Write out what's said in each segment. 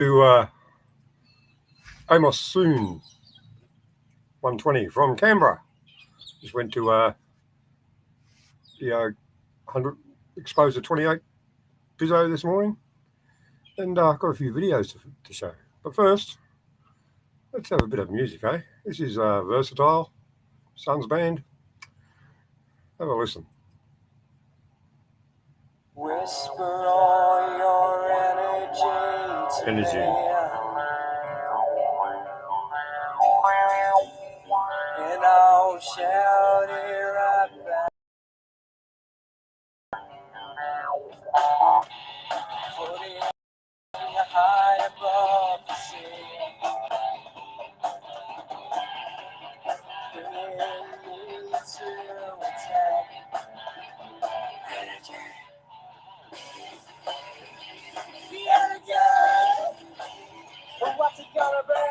to Amos Sewn 120 from Canberra. Just went to the 100 Exposure 28 Bizzo this morning, and got a few videos to show. But first, let's have a bit of music, eh? This is Versatile, Sons Band. Have a listen. Whisper all your energy to me. And I'll shout it right back. Floating high above the sea. Bringing me to attack. Energy. The energy. What's it gonna be?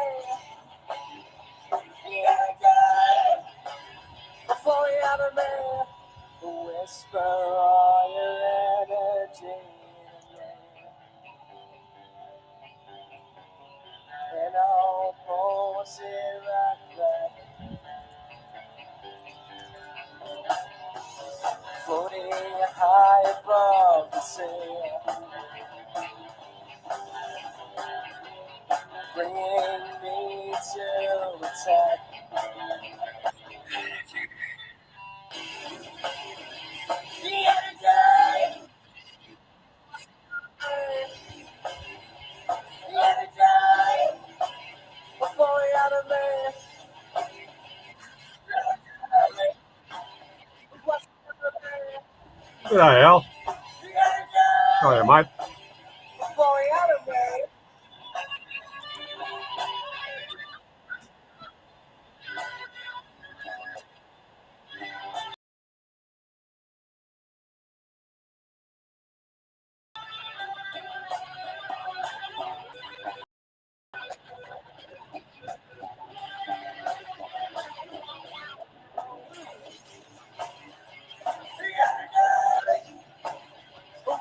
The energy. Flowing out of me. Whisper all your energy to me. And I'll pulse it right back. Floating high above the sea. Bringing me to attack. The energy. The energy. Flowing out of me. What's Good day, Al. Hiya, mate. flowing out of me?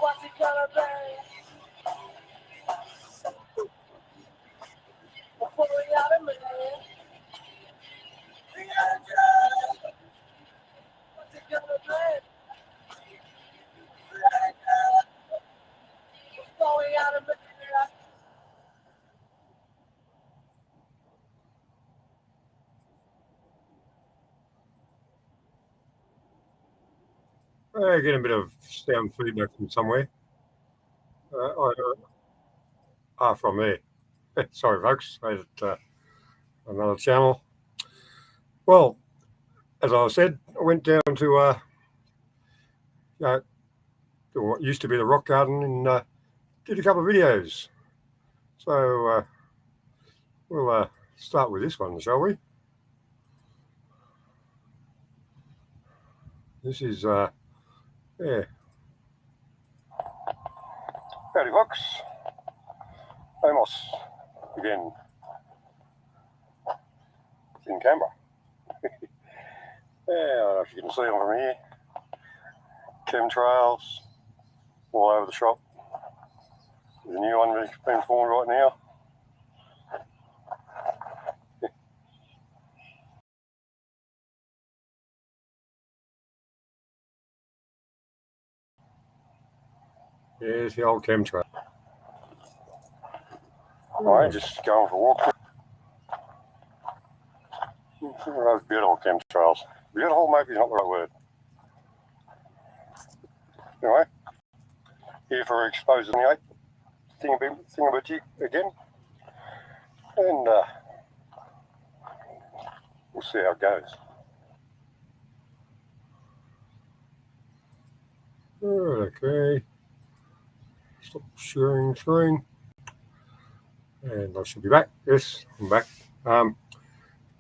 What's it gonna be? Flowing out of me. The energy. What's it gonna be? The energy. Flowing out of me. Getting a bit of sound feedback from somewhere. From there. Sorry, folks. I had another channel. Well, as I said, I went down to what used to be the rock garden and did a couple of videos. So we'll start with this one, shall we? This is yeah. Howdy, folks. Amos again. It's in Canberra. Yeah, I don't know if you can see them from here. Chemtrails all over the shop. There's a new one being formed right now. Here's the old chemtrail. Alright, just going for a walk. Those beautiful chemtrails. Beautiful maybe is not the right word. Anyway, here for Exposure 28 thingamajig again. And we'll see how it goes. Okay. Stop sharing screen. And I should be back. Yes, I'm back. That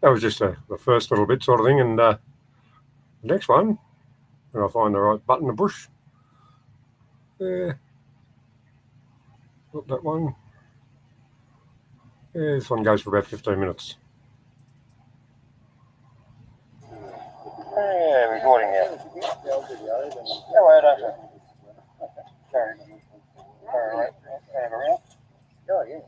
was just the first little bit sort of thing. And the next one, when I find the right button to push. Not that one. Yeah, this one goes for about 15 minutes. Yeah, recording here. Yeah, wait, Sorry. All right. Around. Oh, yeah.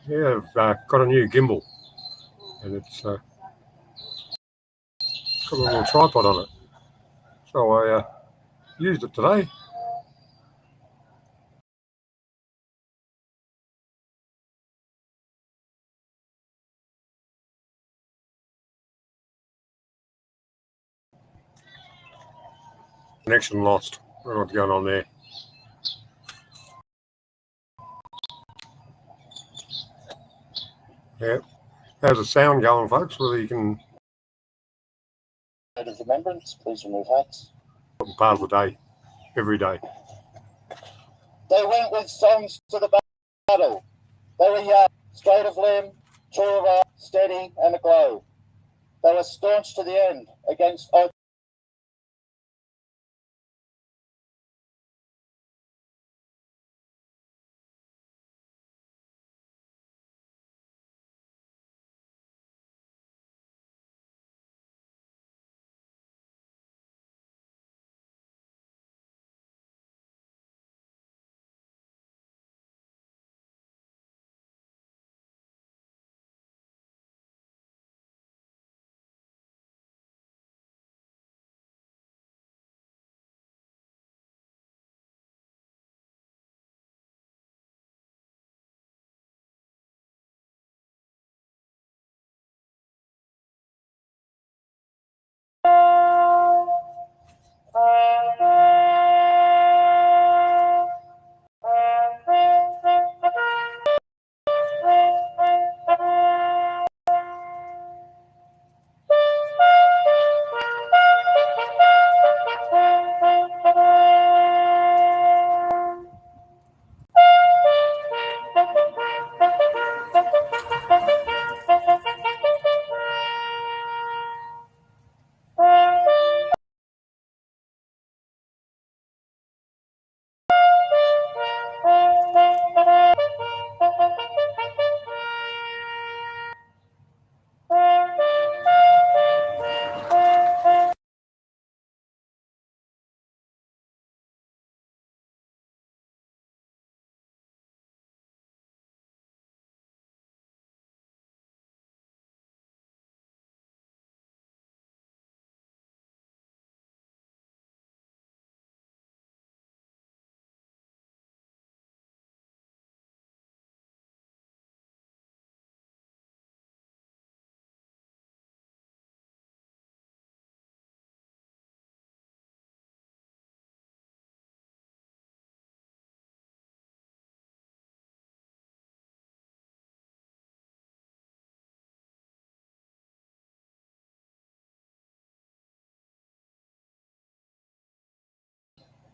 Yeah, I've got a new gimbal, and it's got a little tripod on it. So I used it today. Connection lost. I don't know what's going on there. Yeah. How's the sound going, folks? Whether you can... Of remembrance, please remove hats. Part of the day, every day. They went with songs to the battle. They were young, straight of limb, true of eye, steady and aglow. They were staunch to the end against odds.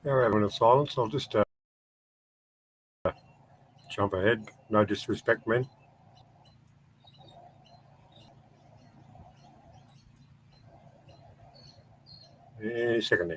Now we're having a silence. I'll just jump ahead. No disrespect, men. Any second now.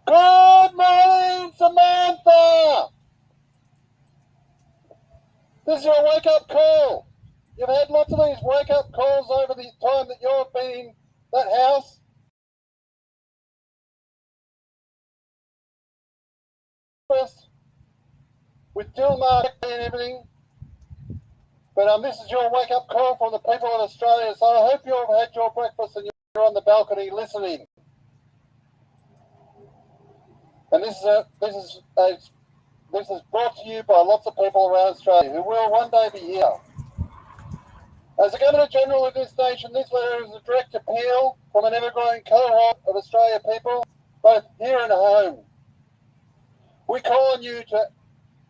Good morning, Samantha! This is your wake-up call. You've had lots of these wake-up calls over the time that you've been in that house. With Dilmar and everything. But this is your wake-up call from the people of Australia. So I hope you've had your breakfast and you're on the balcony listening. And this is brought to you by lots of people around Australia who will one day be here. As the Governor-General of this nation, this letter is a direct appeal from an ever-growing cohort of Australia people, both here and at home. We call on you to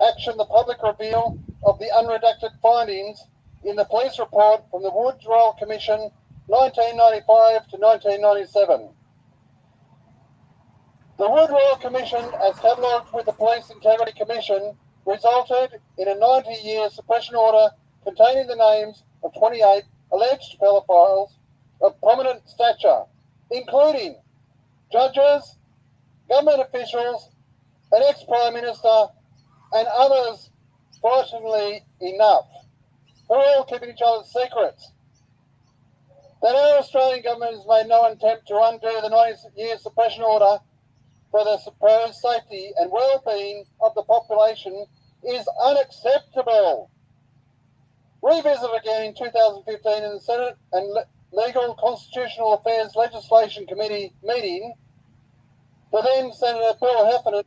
action the public reveal of the unredacted findings in the police report from the Woods Royal Commission 1995 to 1997. The Wood Royal Commission, as catalogued with the Police Integrity Commission, resulted in a 90-year suppression order containing the names of 28 alleged pedophiles of prominent stature, including judges, government officials, an ex-Prime Minister, and others, frighteningly enough, who are all keeping each other's secrets. That our Australian government has made no attempt to undo the 90-year suppression order for the supposed safety and well-being of the population is unacceptable. Revisit again in 2015 in the Senate and Legal Constitutional Affairs Legislation Committee meeting, the then Senator Bill Heffernan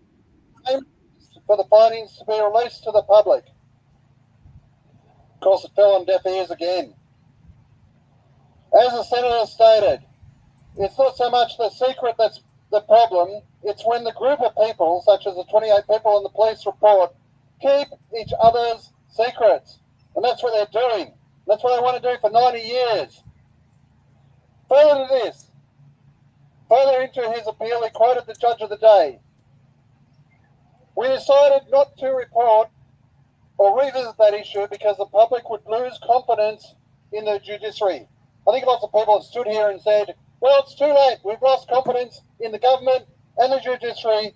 aimed for the findings to be released to the public. Of course, it fell on deaf ears again. As the Senator stated, it's not so much the secret that's the problem, it's when the group of people, such as the 28 people in the police report, keep each other's secrets. And that's what they're doing. That's what they want to do for 90 years. Further to this, further into his appeal, he quoted the Judge of the Day. We decided not to report or revisit that issue because the public would lose confidence in the judiciary. I think lots of people have stood here and said, well, it's too late. We've lost confidence in the government and the judiciary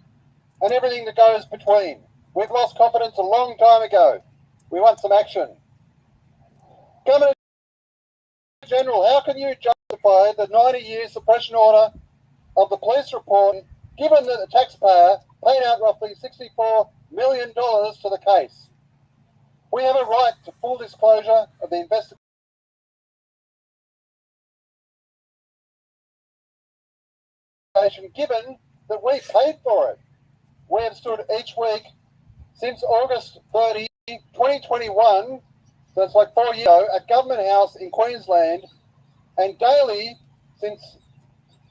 and everything that goes between. We've lost confidence a long time ago. We want some action. Governor General, how can you justify the 90-year suppression order of the police report given that the taxpayer paid out roughly $64 million to the case? We have a right to full disclosure of the investigation given that we paid for it. We have stood each week since August 30, 2021, so it's like 4 years ago, at Government House in Queensland, and daily since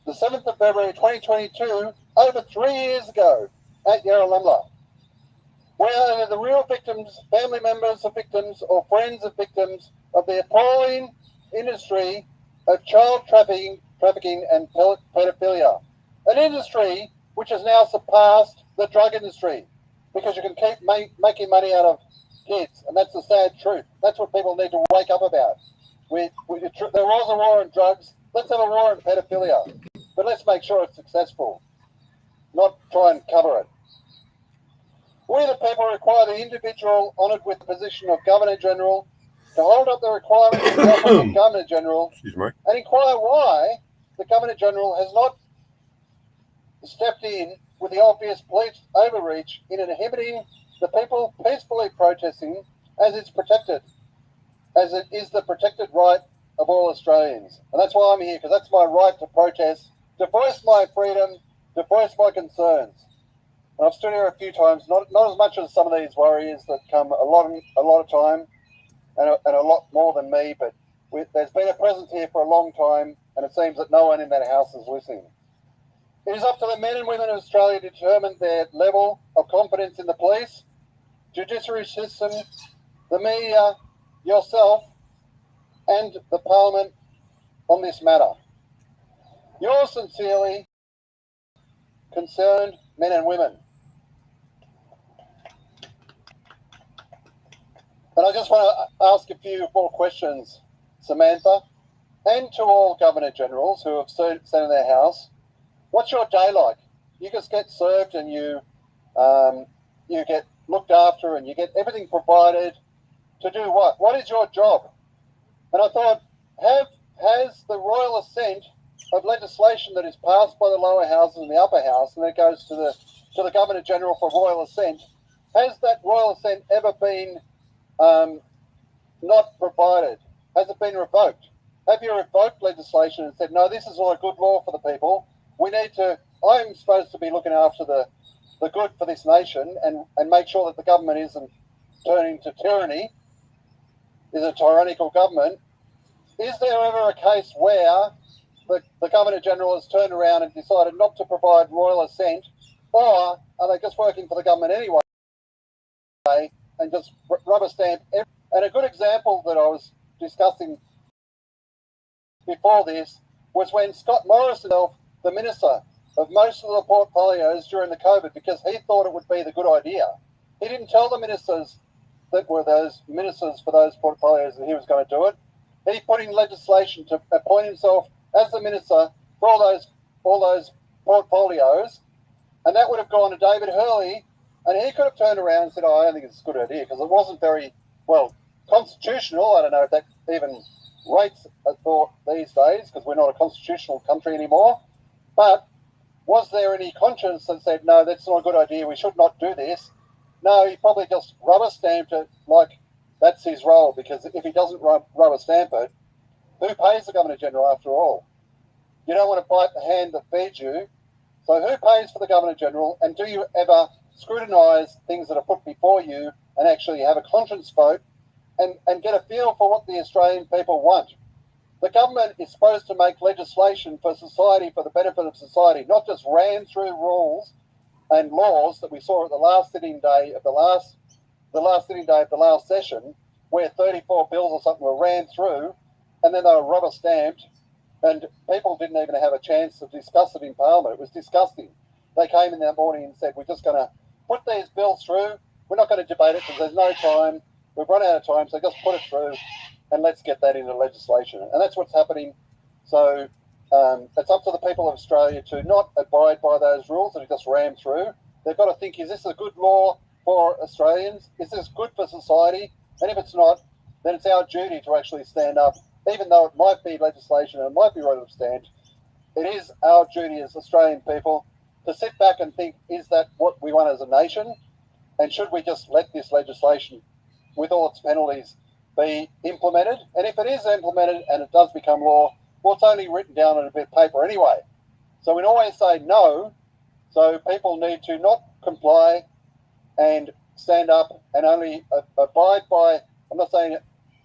the 7th of February 2022, over 3 years ago, at Yarralumla. Where the real victims, family members of victims, or friends of victims of the appalling industry of child trafficking and pedophilia. An industry which has now surpassed the drug industry because you can keep making money out of kids, and that's the sad truth. That's what people need to wake up about. There was a war on drugs. Let's have a war on pedophilia, but let's make sure it's successful, not try and cover it. We, the people, require the individual honoured with the position of Governor-General to hold up the requirements of the office of Governor-General and inquire why the Governor-General has not stepped in with the obvious police overreach in inhibiting the people peacefully protesting as it is the protected right of all Australians. And that's why I'm here, because that's my right to protest, to voice my freedom, to voice my concerns. And I've stood here a few times, not as much as some of these warriors that come a lot of time and a lot more than me, but there's been a presence here for a long time, and it seems that no one in that house is listening. It is up to the men and women of Australia to determine their level of confidence in the police, judiciary system, the media, yourself, and the Parliament on this matter. Yours sincerely, concerned men and women. And I just want to ask a few more questions, Samantha, and to all Governor-Generals who have sat in their house. What's your day like? You just get served and you get looked after and you get everything provided to do what? What is your job? And I thought, has the royal assent of legislation that is passed by the lower houses and the upper house, and then it goes to the Governor-General for royal assent, has that royal assent ever been not provided? Has it been revoked? Have you revoked legislation and said, no, this is not a good law for the people? I'm supposed to be looking after the good for this nation and make sure that the government isn't turning to tyranny, is a tyrannical government. Is there ever a case where the Governor-General has turned around and decided not to provide royal assent, or are they just working for the government anyway and just rubber stamp everything? And a good example that I was discussing before this was when Scott Morrison, the minister of most of the portfolios during the COVID, because he thought it would be the good idea. He didn't tell the ministers that were those ministers for those portfolios that he was going to do it. He put in legislation to appoint himself as the minister for all those portfolios, and that would have gone to David Hurley, and he could have turned around and said, I don't think it's a good idea, because it wasn't very, well, constitutional. I don't know if that even rates a thought these days, because we're not a constitutional country anymore. But was there any conscience that said, no, that's not a good idea, we should not do this? No, he probably just rubber stamped it like that's his role, because if he doesn't rubber stamp it, who pays the Governor-General after all? You don't want to bite the hand that feeds you. So who pays for the Governor-General, and do you ever scrutinise things that are put before you and actually have a conscience vote and get a feel for what the Australian people want? The government is supposed to make legislation for society, for the benefit of society, not just ram through rules and laws that we saw at the last sitting day of the last session, where 34 bills or something were ran through, and then they were rubber stamped, and people didn't even have a chance to discuss it in Parliament. It was disgusting. They came in that morning and said, we're just going to put these bills through. We're not going to debate it because there's no time. We've run out of time, so just put it through and let's get that into legislation. And that's what's happening. So it's up to the people of Australia to not abide by those rules that are just rammed through. They've got to think, is this a good law for Australians? Is this good for society? And if it's not, then it's our duty to actually stand up, even though it might be legislation and it might be rubber stamped. It is our duty as Australian people to sit back and think, is that what we want as a nation? And should we just let this legislation, with all its penalties, be implemented? And if it is implemented and it does become law, well, it's only written down on a bit of paper anyway. So we always say no. So people need to not comply and stand up and only abide by, I'm not saying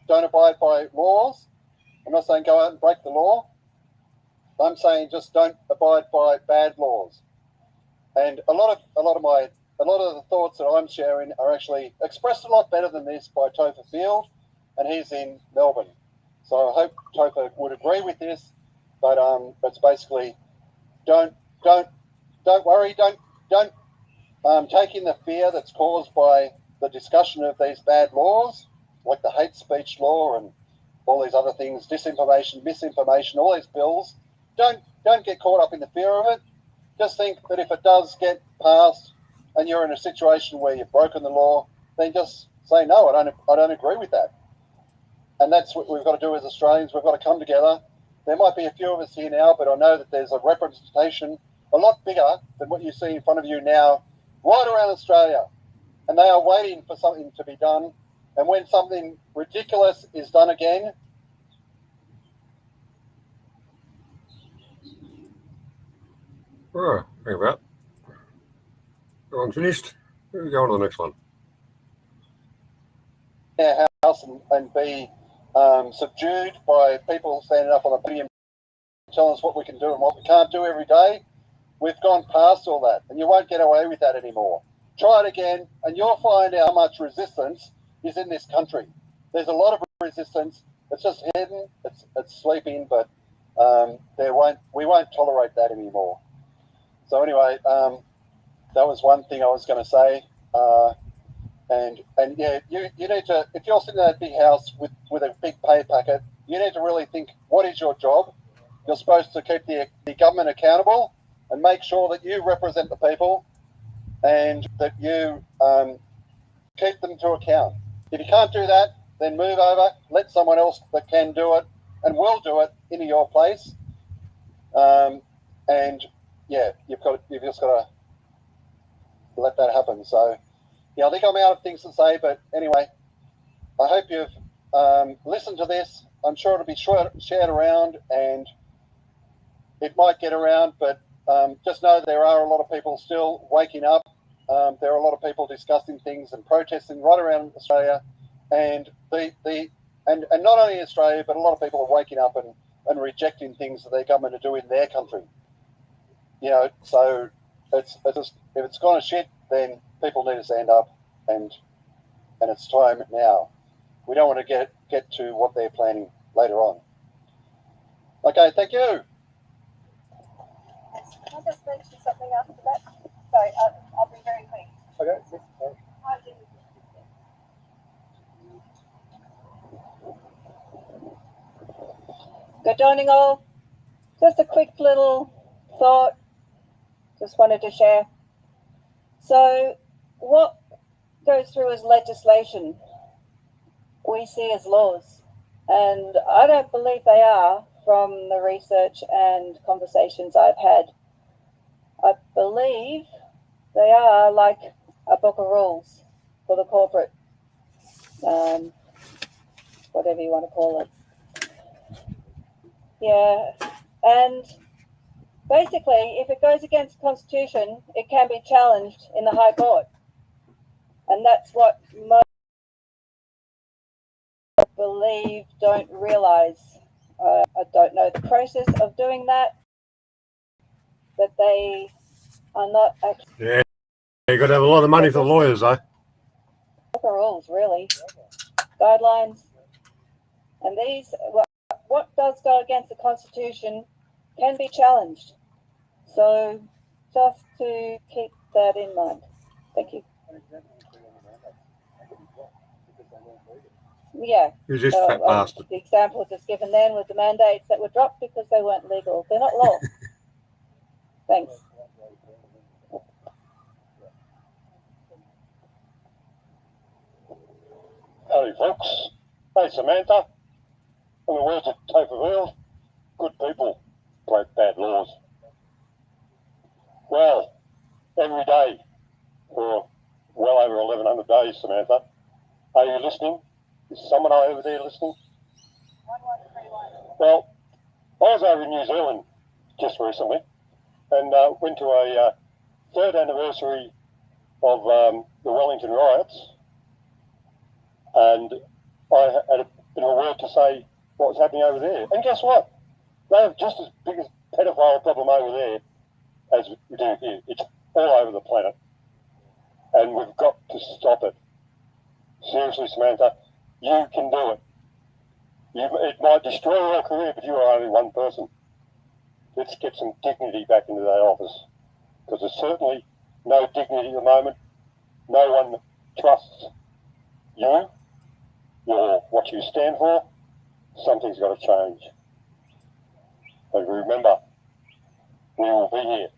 don't abide by laws. I'm not saying go out and break the law. I'm saying just don't abide by bad laws. And a lot of the thoughts that I'm sharing are actually expressed a lot better than this by Topher Field, and he's in Melbourne. So I hope Topher would agree with this, but it's basically don't worry, don't take in the fear that's caused by the discussion of these bad laws, like the hate speech law and all these other things, disinformation, misinformation, all these bills. Don't get caught up in the fear of it. Just think that if it does get passed and you're in a situation where you've broken the law, then just say, no, I don't agree with that. And that's what we've got to do as Australians. We've got to come together. There might be a few of us here now, but I know that there's a representation a lot bigger than what you see in front of you now, right around Australia. And they are waiting for something to be done. And when something ridiculous is done again, Oh, think about that. Everyone finished? We go on to the next one. our house and be subdued by people standing up on a podium telling us what we can do and what we can't do every day. We've gone past all that, and you won't get away with that anymore. Try it again, and you'll find out how much resistance is in this country. There's a lot of resistance. It's just hidden. It's sleeping, but we won't tolerate that anymore. So anyway, that was one thing I was going to say. And yeah, you need to, if you're sitting in that big house with a big pay packet, you need to really think, what is your job? You're supposed to keep the government accountable and make sure that you represent the people and that you keep them to account. If you can't do that, then move over, let someone else that can do it and will do it into your place. And yeah, you've just got to let that happen. So yeah, I think I'm out of things to say, but anyway, I hope you've listen to this. I'm sure it'll be shared around, and it might get around, but just know there are a lot of people still waking up. There are a lot of people discussing things and protesting right around Australia, and and not only Australia, but a lot of people are waking up and rejecting things that their government are doing in their country. You know, so it's just, if it's gone to shit, then people need to stand up, and it's time now. We don't want to get to what they're planning later on. Okay, thank you. Can I just mention something after that? Sorry, I'll be very quick. Okay. Good morning, all. Just a quick little thought. Just wanted to share. So, what goes through as legislation, we see as laws, and I don't believe they are from the research and conversations I've had. I believe they are like a book of rules for the corporate, whatever you want to call it. Yeah, and basically, if it goes against the Constitution, it can be challenged in the High Court. And that's what most believe don't realise. I don't know the process of doing that, but they are not actually... Yeah, you got to have a lot of money for lawyers, though. Rules, really. Guidelines. And these... What does go against the Constitution can be challenged. So just to keep that in mind. Thank you. Yeah. Who's this fat bastard? The example just given then was the mandates that were dropped because they weren't legal. They're not law. Thanks. Howdy, folks. Hey, Samantha. In the words of Tocqueville, good people break bad laws. Well, every day for well over 1,100 days, Samantha. Are you listening? Is someone over there listening? 1131. Well, I was over in New Zealand just recently and went to a third anniversary of the Wellington riots, and I had a bit of a word to say what was happening over there. And guess what? They have just as big a pedophile problem over there as we do here. It's all over the planet. And we've got to stop it. Seriously, Samantha, you can do it. It might destroy your career, but you are only one person. Let's get some dignity back into that office. Because there's certainly no dignity at the moment. No one trusts you, what you stand for. Something's got to change. But remember, we will be here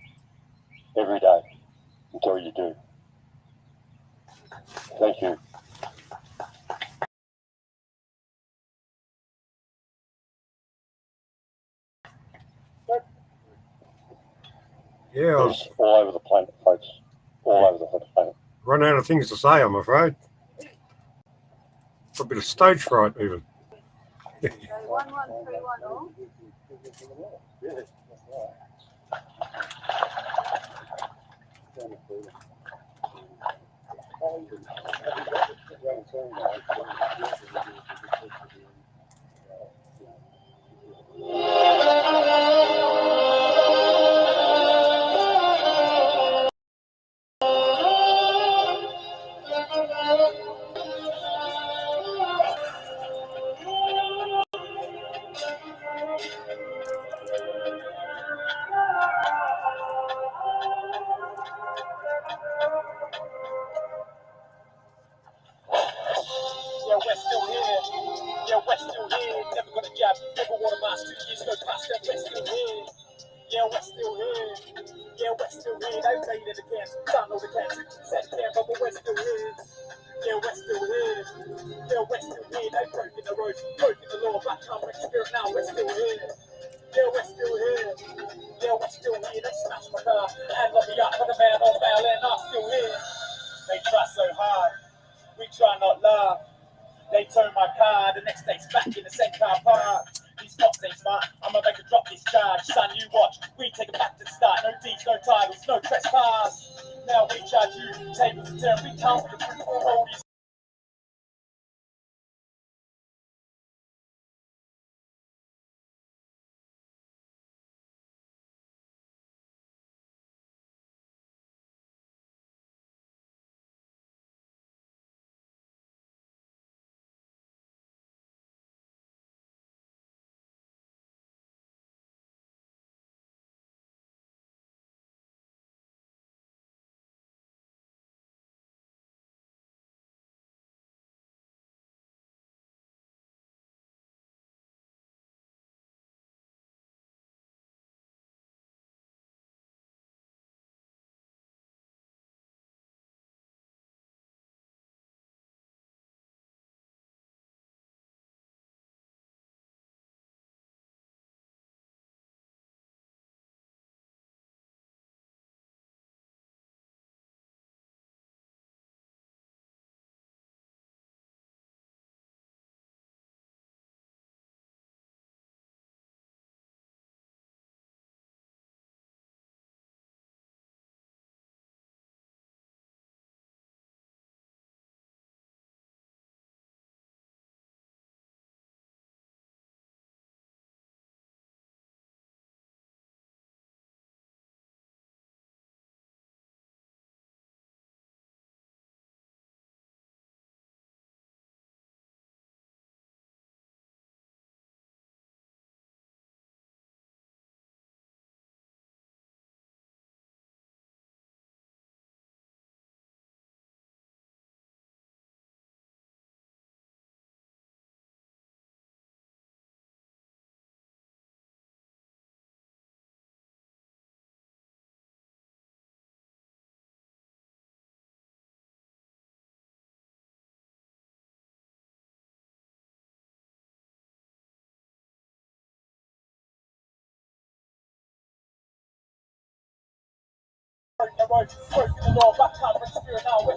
every day until you do. Thank you. Yeah, I was all over the planet, folks. All over the planet. run out of things to say, I'm afraid. A bit of stage fright, even. 1131 all. They try not laugh. They turn my my car. The next day's back in the same car park. These cops ain't smart. I'ma make a drop this charge. Son, you watch. We take it back to the start. No deeds, no titles, no trespass. Now we charge you. Tables and turn. We count the proof for all these.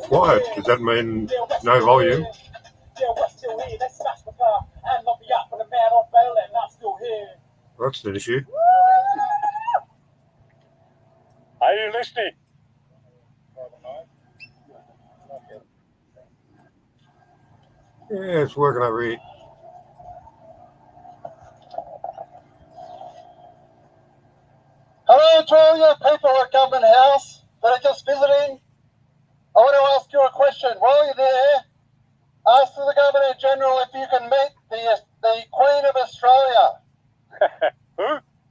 Quiet, does that mean no volume? That's an issue. Are you listening? Yeah, it's working over here. Hello to all you people at Government House that are just visiting. I want to ask you a question. While you're there, ask the Governor General if you can meet the Queen of Australia. Who?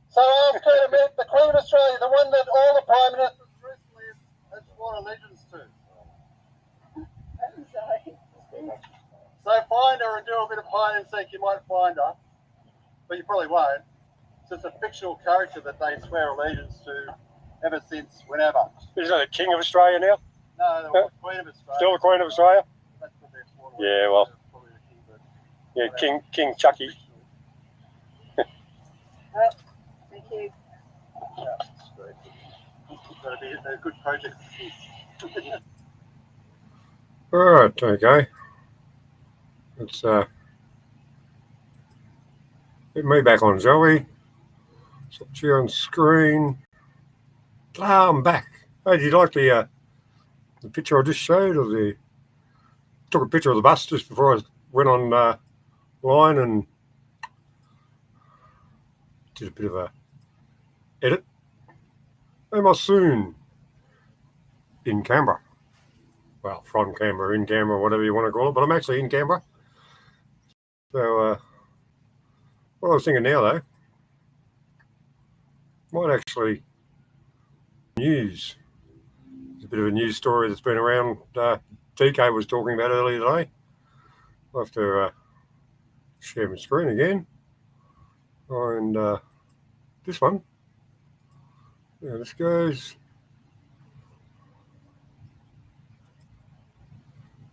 So ask her to meet the Queen of Australia, the one that all the Prime Ministers recently have sworn allegiance to. I'm sorry. So find her and do a bit of hide and seek. You might find her, but you probably won't. It's just a fictional character that they swear allegiance to ever since whenever. Is that the King of Australia now? No, the Queen of Australia. Still the Queen of Australia? That's what they're sworn Yeah, well. probably the king, but Yeah, King Chucky. Oh, thank you. yeah, it's great. That'll be a good project. Alright, okay. Let's get me back on, shall we? Switch you on screen. Ah, I'm back. Hey, did you like the picture I just showed of the took a picture of the bus just before I went on line and did a bit of a edit. Amos Sewn in Canberra. Well, from Canberra, in Canberra, whatever you want to call it, but I'm actually in Canberra. So, what I was thinking now, though, might actually news. It's a bit of a news story that's been around. DK was talking about earlier today. I'll have to share my screen again. And this one. Yeah, this goes.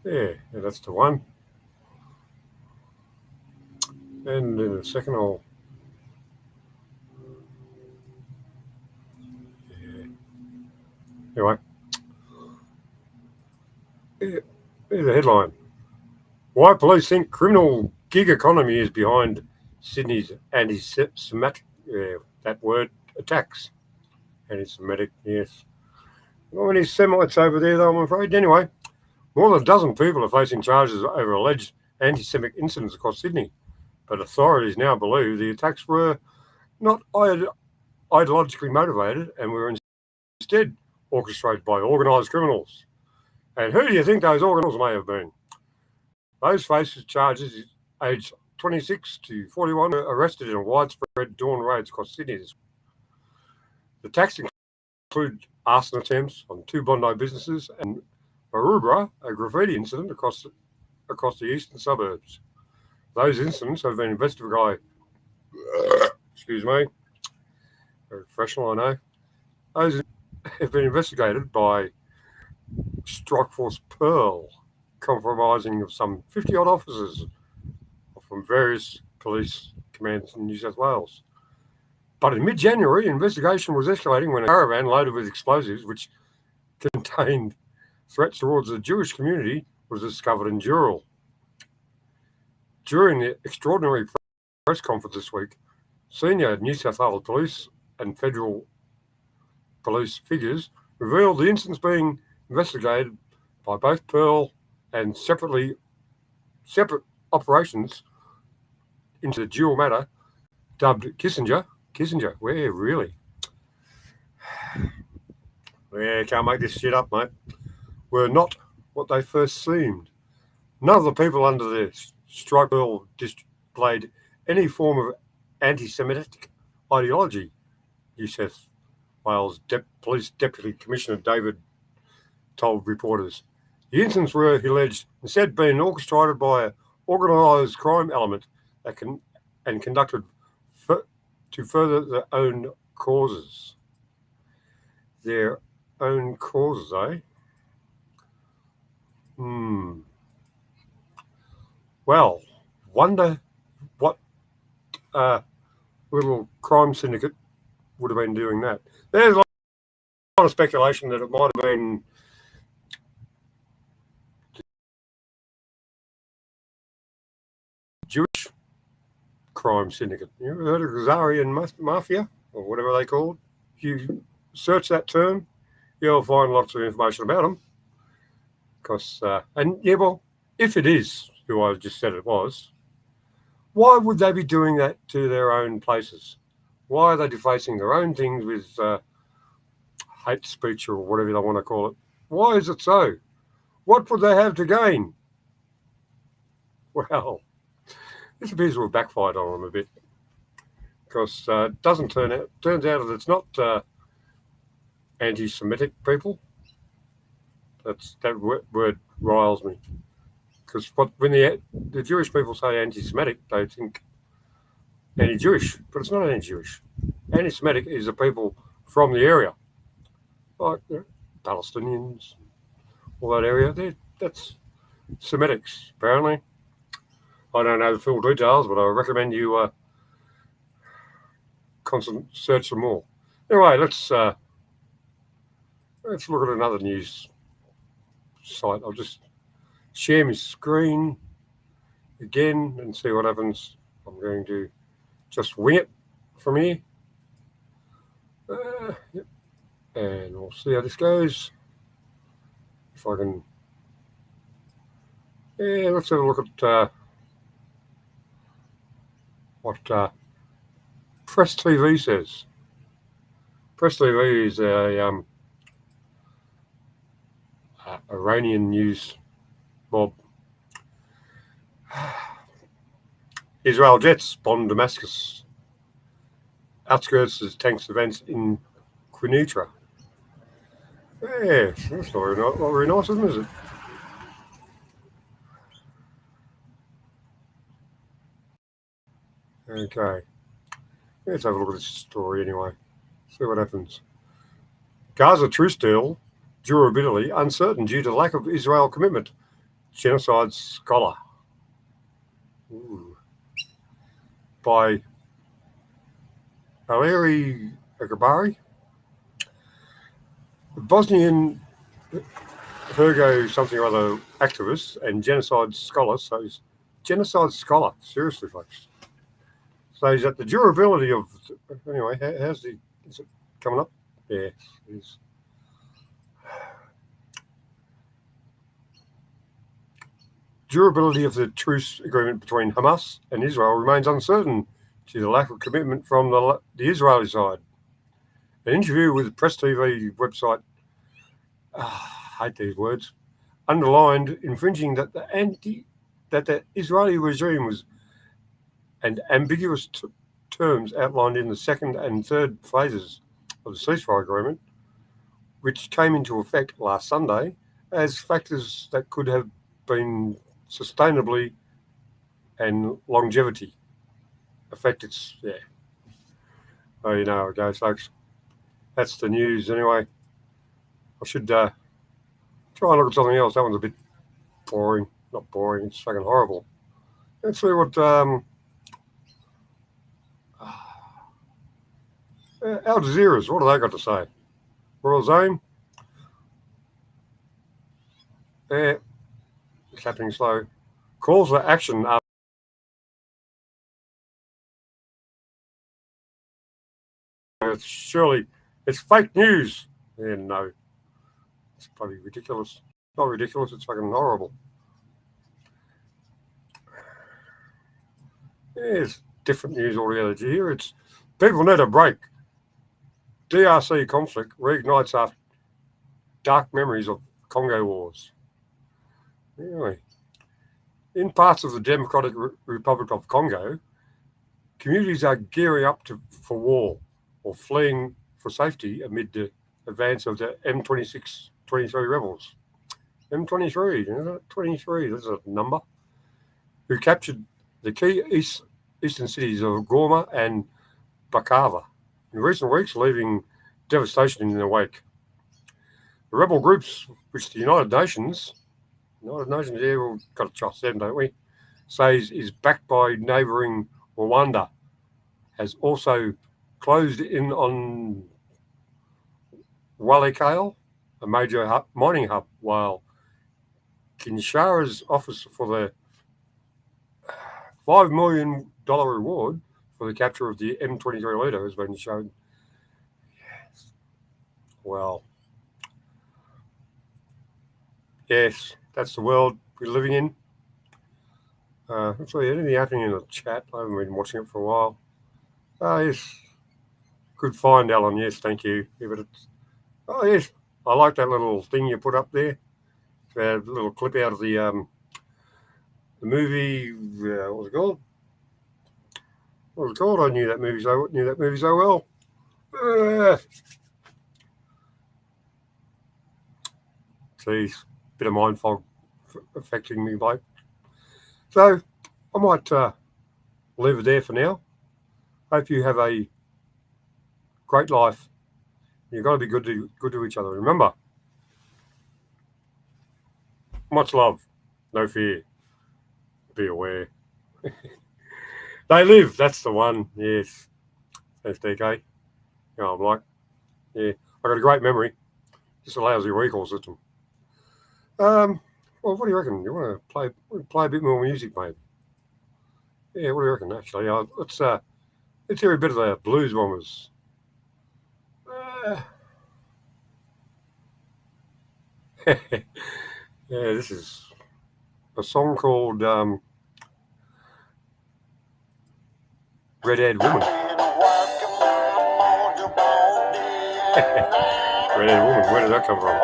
Yeah, that's the one. And in a second, I'll. Yeah. Anyway. Yeah, here's the headline. Why police think criminal gig economy is behind Sydney's anti-Semitic, that word, attacks. Anti-Semitic, yes. Not many Semites over there, though, I'm afraid. Anyway, more than a dozen people are facing charges over alleged anti-Semitic incidents across Sydney, but authorities now believe the attacks were not ideologically motivated and were instead orchestrated by organised criminals. And who do you think those criminals may have been? Those faced charges, aged 26 to 41, were arrested in widespread dawn raids across Sydney. The attacks include arson attempts on 2 Bondi businesses and Maroubra, a graffiti incident across the eastern suburbs. Those incidents have been investigated. Excuse me. Very professional, I know. Those have been investigated by Strikeforce Pearl, compromising of some 50-odd officers from various police commands in New South Wales. But in mid-January, investigation was escalating when a caravan loaded with explosives, which contained threats towards the Jewish community, was discovered in Dural. During the extraordinary press conference this week, senior New South Wales police and federal police figures revealed the incidents being investigated by both Pearl and separate operations into the dual matter dubbed Kissinger, where really? Yeah, can't make this shit up, mate. Were not what they first seemed. None of the people under the strike bill displayed any form of anti-Semitic ideology, New South Wales Police Deputy Commissioner David told reporters. The incidents were, he alleged, instead being orchestrated by an organised crime element that conducted to further their own causes. Their own causes, eh? Well, wonder what little crime syndicate would have been doing that. There's a lot of speculation that it might have been Jewish crime syndicate. You ever heard of Khazarian Mafia, or whatever they called? If you search that term, you'll find lots of information about them. Because, well, if it is who I just said it was, why would they be doing that to their own places? Why are they defacing their own things with hate speech or whatever they want to call it? Why is it so? What would they have to gain? Well, this appears to have backfired on them a bit, because it turns out that it's not anti-Semitic people. That word riles me, because when the Jewish people say anti-Semitic, they think anti-Jewish, but it's not anti-Jewish. Anti-Semitic is the people from the area, like Palestinians, all that area. That's Semitics, apparently. I don't know the full details, but I recommend you search some more. Anyway, let's look at another news site. I'll just share my screen again and see what happens. I'm going to just wing it from here. Yep. And we'll see how this goes. If I can. Yeah, let's have a look at what Press TV says. Press TV is a Iranian news mob. Israel jets bomb Damascus. Outskirts of tanks events in Quneitra. Yeah, that's not very nice, isn't it? Okay. Let's have a look at this story anyway. See what happens. Gaza truce deal, durability uncertain due to lack of Israel commitment. Genocide scholar. Ooh. By Valeri Agabari. The Bosnian Virgo something or other activist and genocide scholar says, genocide scholar, seriously, folks, says that the durability of, anyway, is it coming up? Yeah, it is. Durability of the truce agreement between Hamas and Israel remains uncertain due to the lack of commitment from the Israeli side. An interview with the Press TV website, I hate these words, underlined infringing that the Israeli regime was and ambiguous terms outlined in the second and third phases of the ceasefire agreement, which came into effect last Sunday, as factors that could have been sustainably and longevity affect its, yeah. Oh, you know how it goes, folks. That's the news anyway. I should try and look at something else. That one's a bit boring. Not boring, it's fucking horrible. Let's see what Al Jazeera's, what have they got to say? Royal Zone? Yeah, it's happening slow. Calls for action are surely it's fake news. Yeah, no. It's bloody ridiculous. Not ridiculous, it's fucking horrible. Yeah, it's different news altogether. Do you hear? It's people need a break. DRC conflict reignites after dark memories of Congo wars. Anyway, in parts of the Democratic Republic of Congo, communities are gearing up for war or fleeing for safety amid the advance of the M23 rebels. M23, you know, 23, that's a number, who captured the key eastern cities of Goma and Bukavu in recent weeks, leaving devastation in their wake. The rebel groups, which the United Nations, yeah, we've got to trust them, don't we, says is backed by neighbouring Rwanda, has also closed in on Walikale, a major mining hub, while Kinshasa's office for the $5 million reward for the capture of the M23 leader has been shown. Yes. Well, yes, that's the world we're living in. Let's see, anything happening in the chat? I haven't been watching it for a while. Yes. Good find, Alan. Yes, thank you. Yeah, but oh, yes. I like that little thing you put up there. A little clip out of the movie. What was it called? What was it called? I knew that movie so well. Geez, bit of mind fog affecting me, Blake. So I might leave it there for now. Hope you have a great life. You've got to be good to each other. Remember, much love, no fear. Be aware. They live. That's the one. Yes. Thanks, DK. You know, I'm like, yeah, I got a great memory. Just a lousy recall system. Well, what do you reckon? You want to play a bit more music, maybe? Yeah, what do you reckon? Actually, let's hear a bit of the Blues Bombers. Yeah, this is a song called Red-Haired Woman. Red-Haired Woman, where did that come from?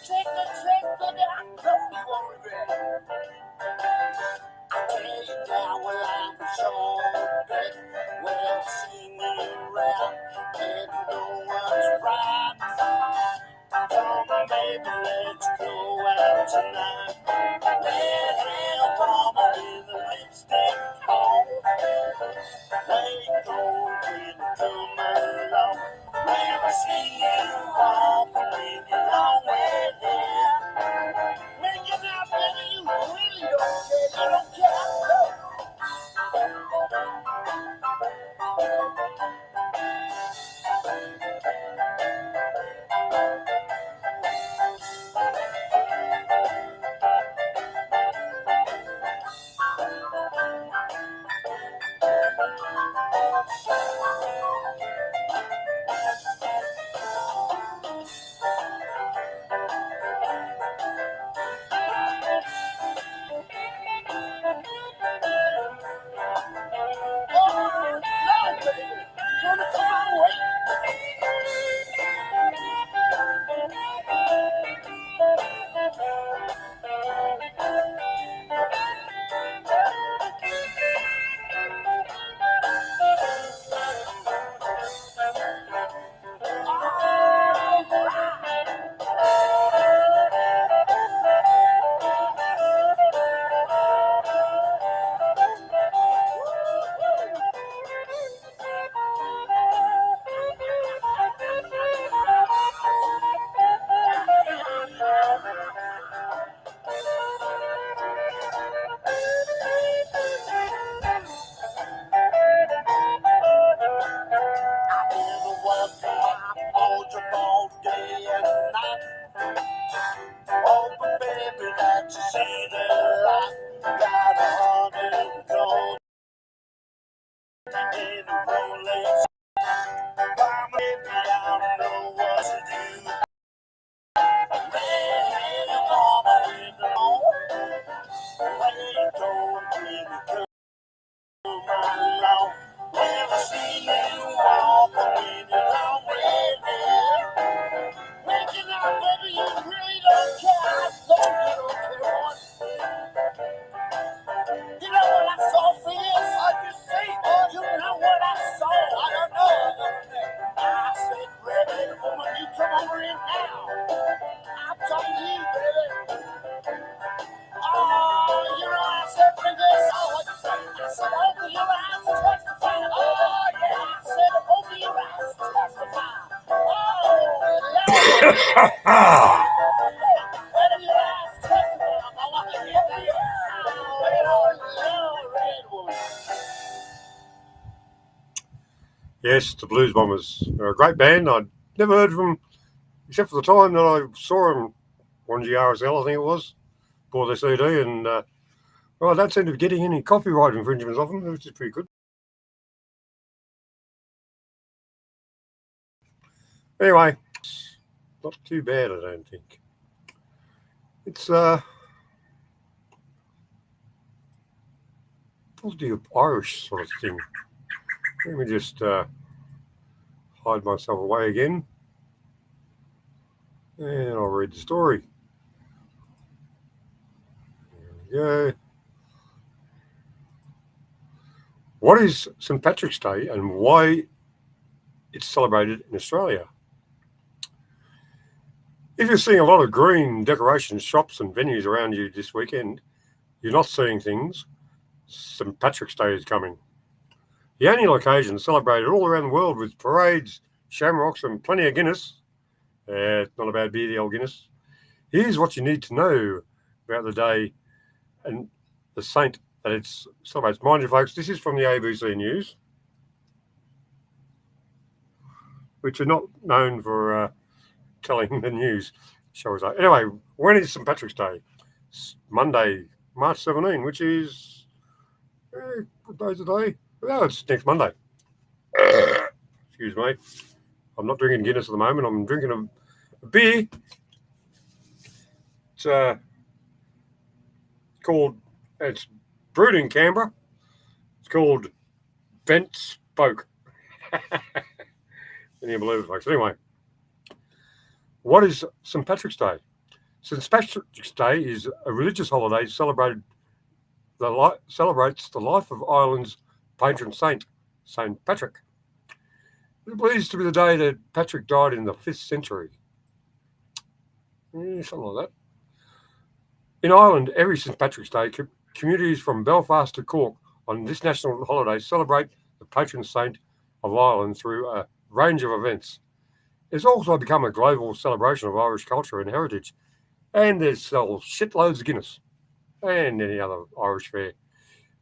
Take the tonight. Red hair mama with a lipstick on. Wait, go when you come along. Never see you walking with your long red hair. When you're not ready, you really don't care. You don't care. Yes, the Blues Bombers are a great band. I'd never heard of them except for the time that I saw them on GRSL, I think it was, bought their CD, and well, I don't seem to be getting any copyright infringements of them, which is pretty good. Anyway, not too bad, I don't think. It's probably an Irish sort of thing. Let me just hide myself away again, and I'll read the story. There we go. What is St. Patrick's Day and why it's celebrated in Australia? If you're seeing a lot of green decorations, shops and venues around you this weekend, you're not seeing things. St. Patrick's Day is coming. The annual occasion is celebrated all around the world with parades, shamrocks and plenty of Guinness. It's not a bad beer, the old Guinness. Here's what you need to know about the day and the saint that it's celebrates. Mind you, folks, this is from the ABC News, which are not known for telling the news, shall we say. Anyway, when is St. Patrick's Day? It's Monday, March 17, which is, what day is the day? Oh, it's next Monday. Excuse me. I'm not drinking Guinness at the moment. I'm drinking a beer. It's it's brewed in Canberra. It's called Bent Spoke. Can you believe it, folks? Anyway, what is St. Patrick's Day? St. Patrick's Day is a religious holiday celebrates the life of Ireland's patron saint, St. Patrick. It believes to be the day that Patrick died in the 5th century. Something like that. In Ireland, every St Patrick's Day, communities from Belfast to Cork on this national holiday celebrate the patron saint of Ireland through a range of events. It's also become a global celebration of Irish culture and heritage, and they sell shitloads of Guinness and any other Irish fare.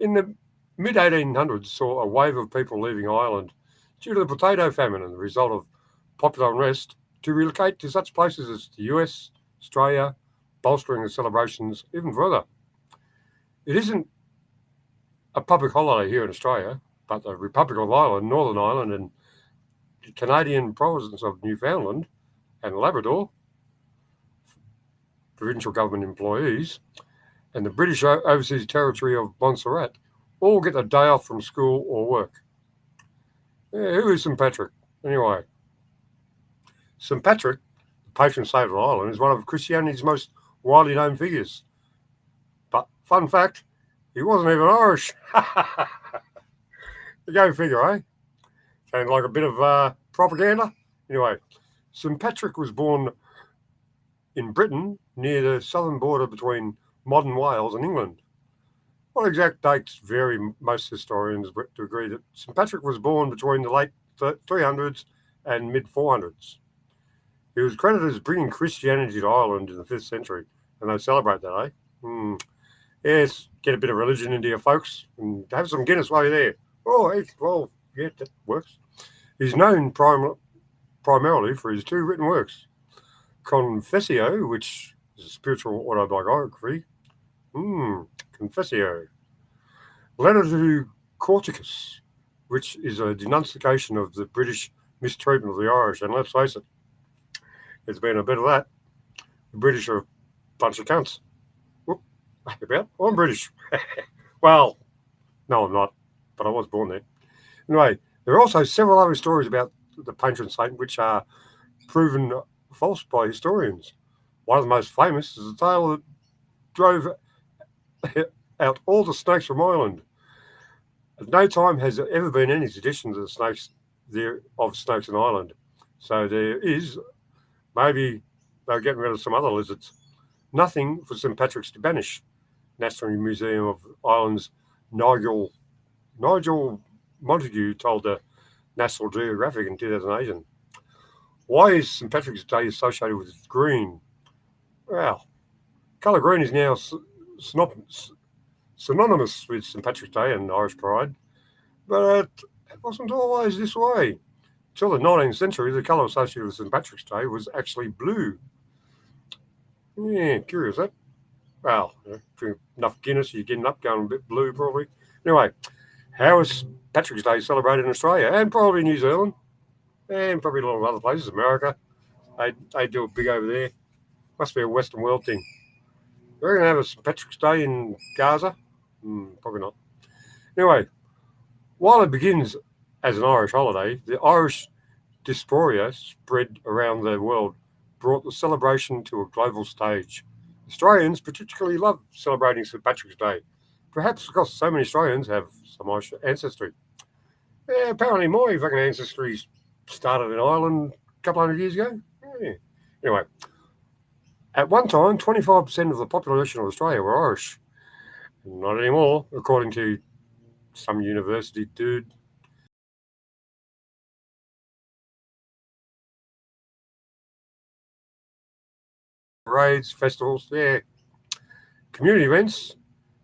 In the mid-1800s, saw a wave of people leaving Ireland due to the potato famine and the result of popular unrest to relocate to such places as the US, Australia, bolstering the celebrations even further. It isn't a public holiday here in Australia, but the Republic of Ireland, Northern Ireland, and the Canadian province of Newfoundland and Labrador, provincial government employees, and the British Overseas Territory of Montserrat all get a day off from school or work. Yeah, who is St Patrick? Anyway, St Patrick, the patron saint of Ireland, is one of Christianity's most widely known figures. But fun fact, he wasn't even Irish. Go figure, eh? Sounds like a bit of propaganda. Anyway, St Patrick was born in Britain near the southern border between modern Wales and England. What exact dates vary, most historians to agree that St Patrick was born between the late 300s and mid 400s. He was credited as bringing Christianity to Ireland in the 5th century, and they celebrate that, eh? Yes, get a bit of religion into your folks and have some Guinness while you're there. Oh, well, yeah, that works. He's known primarily for his 2 written works, Confessio, which is a spiritual autobiography. Confessio. Letter to Corticus, which is a denunciation of the British mistreatment of the Irish. And let's face it, there's been a bit of that. The British are a bunch of cunts. Whoop, I'm British. Well, no, I'm not, but I was born there. Anyway, there are also several other stories about the patron saint which are proven false by historians. One of the most famous is the tale that drove out all the snakes from Ireland. At no time has there ever been any suggestion of snakes in Ireland. So there is, maybe they're getting rid of some other lizards. Nothing for St Patrick's to banish. National Museum of Ireland's Nigel Montague told the National Geographic in 2018. Why is St Patrick's Day associated with green? Well, colour green is now synonymous with St Patrick's Day and Irish pride, but it wasn't always this way. Until the 19th century, the colour associated with St Patrick's Day was actually blue. Yeah, curious, that. Well, drink enough Guinness, you're getting up, going a bit blue probably. Anyway, how is Patrick's Day celebrated in Australia and probably New Zealand and probably a lot of other places, America? They do it big over there. Must be a Western world thing. We're going to have a St Patrick's Day in Gaza? Probably not. Anyway, while it begins as an Irish holiday, the Irish diaspora spread around the world brought the celebration to a global stage. Australians particularly love celebrating St Patrick's Day, perhaps because so many Australians have some Irish ancestry. Yeah, apparently my fucking ancestry started in Ireland a couple hundred years ago. Yeah. Anyway, at one time, 25% of the population of Australia were Irish. Not anymore, according to some university dude. Parades, festivals, yeah. Community events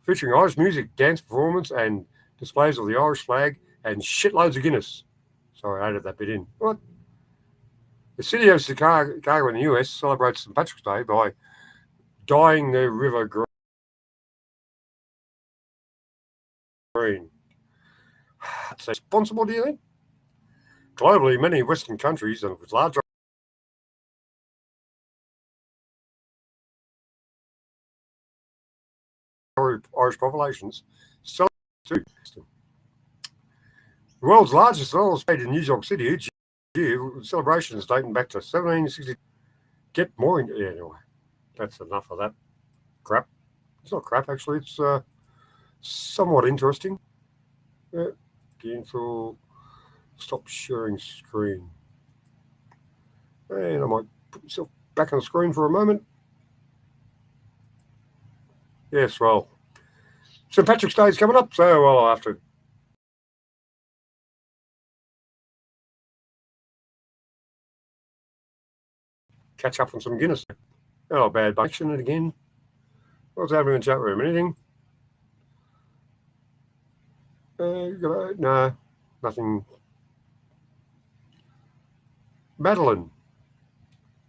featuring Irish music, dance performance, and displays of the Irish flag, and shitloads of Guinness. Sorry, I added that bit in. What? The city of Chicago in the US celebrates St. Patrick's Day by dyeing the river green. That's responsible, do you think? Globally, many Western countries and with large Irish populations celebrate too. The world's largest annual parade in New York City each year, with celebrations dating back to 1760. Get more into anyway. That's enough of that crap. It's not crap, actually. It's somewhat interesting. Info. Stop sharing screen. And I might put myself back on the screen for a moment. Yes, well, St. Patrick's Day's coming up, so well, I'll have to catch up on some Guinness. Oh, bad connection again. What's happening in the chat room? Anything? No, nothing. Madeline.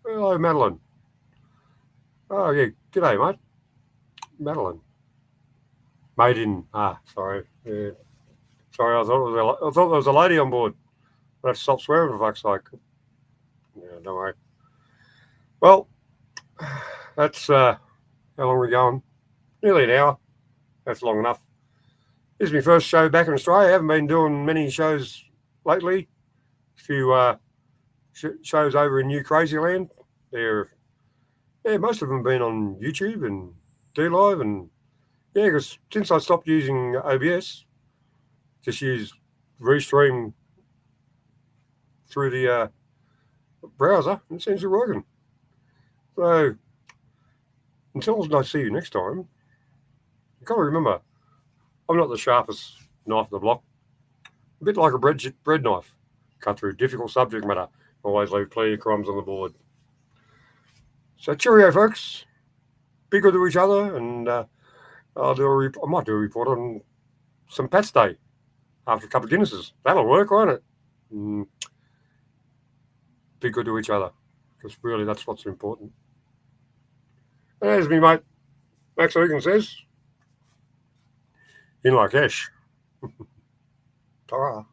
Hello, Madeline. Oh, yeah. G'day, mate. Madeline. Made in. Sorry. Yeah. Sorry, I thought there was a lady on board. I have to stop swearing for fuck's sake. Yeah, don't worry. Well, that's how long are we going? Nearly an hour. That's long enough. This is my first show back in Australia. I haven't been doing many shows lately. A few shows over in New Crazyland. Most of them have been on YouTube and DLive, and because since I stopped using OBS, just use Restream through the browser, and it seems to be working. So until I see you next time, you've got to remember, I'm not the sharpest knife in the block. A bit like a bread knife, cut through difficult subject matter. Always leave plenty of crumbs on the board. So cheerio, folks. Be good to each other, and I might do a report on St. Pat's Day after a couple of Guinnesses. That'll work, won't it? Be good to each other, because really that's what's important. And as me mate Max Egan says, in like Ash. Ta-ra.